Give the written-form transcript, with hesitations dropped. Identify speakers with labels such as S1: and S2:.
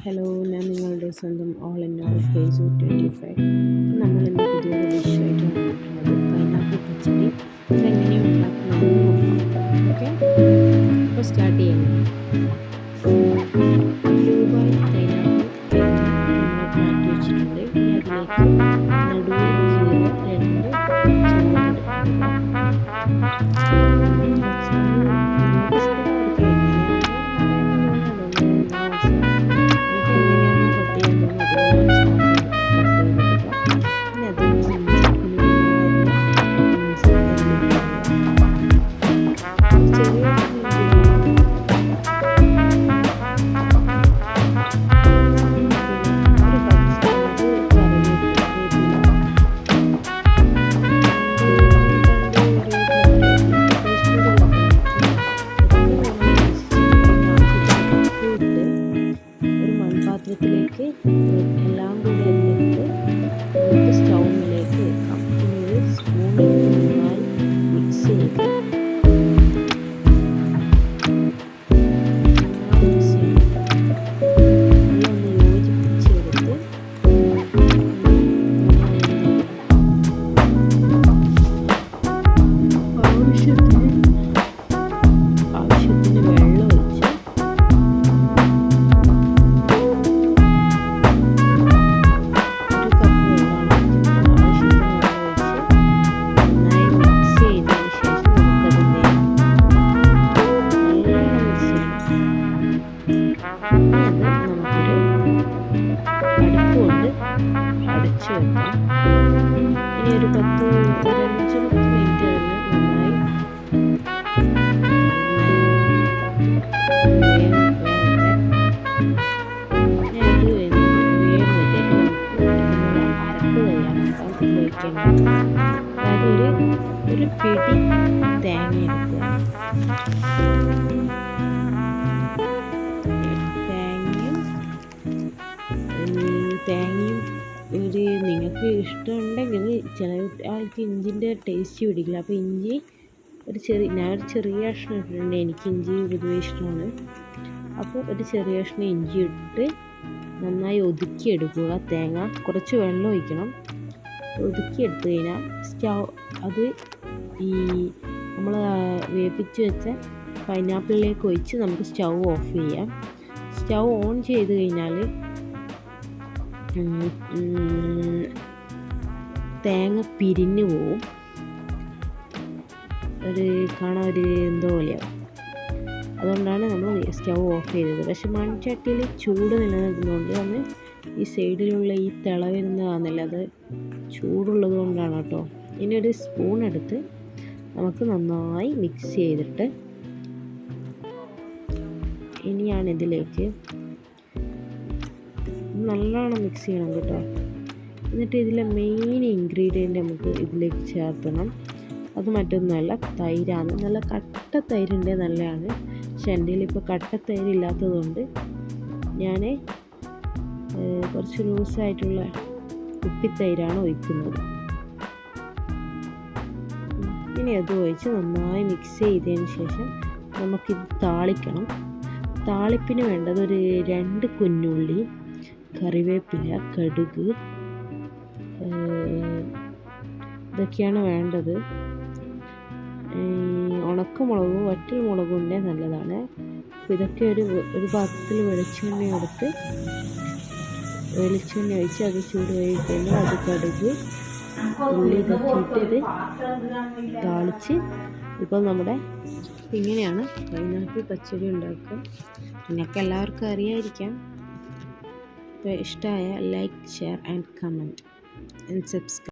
S1: Hello, ഞാൻ നിങ്ങളുടെ സ്വന്തം ഓൾ ഇൻ ഓൾ ഫേസ് 25. നമ്മളിന്ന് പുതിയൊരു ഡിഷായിട്ടാണ് വന്നിട്ടുള്ളത്. പൈനാപ്പിൾ പച്ചടി. ഇതെങ്ങനെയാണ് ഉണ്ടാക്കുന്നതെന്ന് നോക്കാം. ഓക്കെ, അപ്പോൾ സ്റ്റാർട്ട് ചെയ്യാം. ക്യൂബായി പൈനാപ്പിൾ നമ്മൾ മാറ്റി വെച്ചിട്ടുണ്ട്. ഇനി അതിലേക്ക് നടുവിൽ കീറിയ 2 പച്ചമുളക് പാത്രത്തിലേക്ക് എല്ലാം കൂടി അതിലേക്ക് നമുക്ക് സ്റ്റൗവിലേക്ക് വെക്കാം. ഇനി ഒരു സ്പൂണിൽ നന്നായി മിക്സ് ചെയ്ത് ഒന്ന് യോജിപ്പിച്ചെടുത്ത് ആവശ്യത്തിന് വെള്ളം ഒഴിച്ച് അടച്ചു വെക്കാം. ഇനി ഒരു 5-10 മിനിറ്റ് നന്നായി അതായത് ഒരു പിടി തേങ്ങ എടുക്കുക. തേങ്ങയും നിങ്ങൾക്ക് ഇഷ്ടമുണ്ടെങ്കിൽ ചില ആൾക്ക് ഇഞ്ചിൻ്റെ ടേസ്റ്റ് പിടിക്കില്ല. അപ്പോൾ ഇഞ്ചി ഞാൻ ഒരു ചെറിയ കഷ്ണം ഇട്ടിട്ടുണ്ട്. എനിക്ക് ഇഞ്ചി പൊതുവെ ഇഷ്ടമാണ്. അപ്പോൾ ഒരു ചെറിയ കഷ്ണം ഇഞ്ചി ഇട്ട് നന്നായി ഒതുക്കിയെടുക്കുക. തേങ്ങ കുറച്ച് വെള്ളം ഒഴിക്കണം. ഒതുക്കിയെടുത്ത് കഴിഞ്ഞാൽ അത് ഈ നമ്മൾ വേവിച്ച് വെച്ച പൈനാപ്പിളിലേക്ക് ഒഴിച്ച് നമുക്ക് സ്റ്റൗ ഓഫ് ചെയ്യാം. സ്റ്റൗ ഓൺ ചെയ്ത് കഴിഞ്ഞാൽ തേങ്ങ പിരിഞ്ഞു പോവും. കാണാൻ ഒരു എന്തോ പോലെയാവും. അതുകൊണ്ടാണ് നമ്മൾ സ്റ്റൗ ഓഫ് ചെയ്തത്. പക്ഷെ മൺചട്ടിയിൽ ചൂട് നിലനിൽക്കുന്നതുകൊണ്ട് തന്നെ ഈ സൈഡിലുള്ള ഈ തിള വരുന്ന കാണുന്നില്ല, അത് ചൂടുള്ളത് കൊണ്ടാണ് കേട്ടോ. ഇനി ഒരു സ്പൂൺ എടുത്ത് നമുക്ക് നന്നായി മിക്സ് ചെയ്തിട്ട് ഇനിയാണ് ഇതിലേക്ക് നല്ലോണം മിക്സ് ചെയ്യണം കേട്ടോ. എന്നിട്ട് ഇതിലെ മെയിൻ ഇൻഗ്രീഡിയൻറ്റ് നമുക്ക് ഇതിലേക്ക് ചേർക്കണം. അത് മറ്റൊന്നുമല്ല, തൈരാണ്. നല്ല കട്ട തൈരിൻ്റെ നല്ലതാണ്. പക്ഷെ എൻ്റെ കയ്യിൽ ഇപ്പോൾ കട്ട തൈര് ഇല്ലാത്തതുകൊണ്ട് ഞാൻ കുറച്ച് ലൂസായിട്ടുള്ള കുപ്പിത്തൈരാണ് ഒഴിക്കുന്നത്. ഇനി അത് ഒഴിച്ച് നന്നായി മിക്സ് ചെയ്തതിന് ശേഷം നമുക്കിത് താളിക്കണം. താളിപ്പിന് വേണ്ടത് ഒരു 2 കുഞ്ഞുള്ളി, കറിവേപ്പില, കടുക്, ഇതൊക്കെയാണ് വേണ്ടത്. ഉണക്കമുളകും വറ്റൽ മുളകും ഉണ്ടെങ്കിൽ നല്ലതാണ്. അപ്പോൾ ഇതൊക്കെ ഒരു പാത്രത്തിൽ വെളിച്ചെണ്ണ ഒഴിച്ച് അത് ചൂട് കഴിക്കുമ്പോൾ അത് കടുക്, ഉള്ളി ഇതൊക്കെ ഇട്ട് താളിച്ച് ഇപ്പോൾ നമ്മുടെ ഇങ്ങനെയാണ് പൈനാപ്പിൾ പച്ചടി ഉണ്ടാക്കുക. നിങ്ങൾക്ക് എല്ലാവർക്കും അറിയാതിരിക്കാം. ഇപ്പോൾ ഇഷ്ടമായ like, share and comment and subscribe.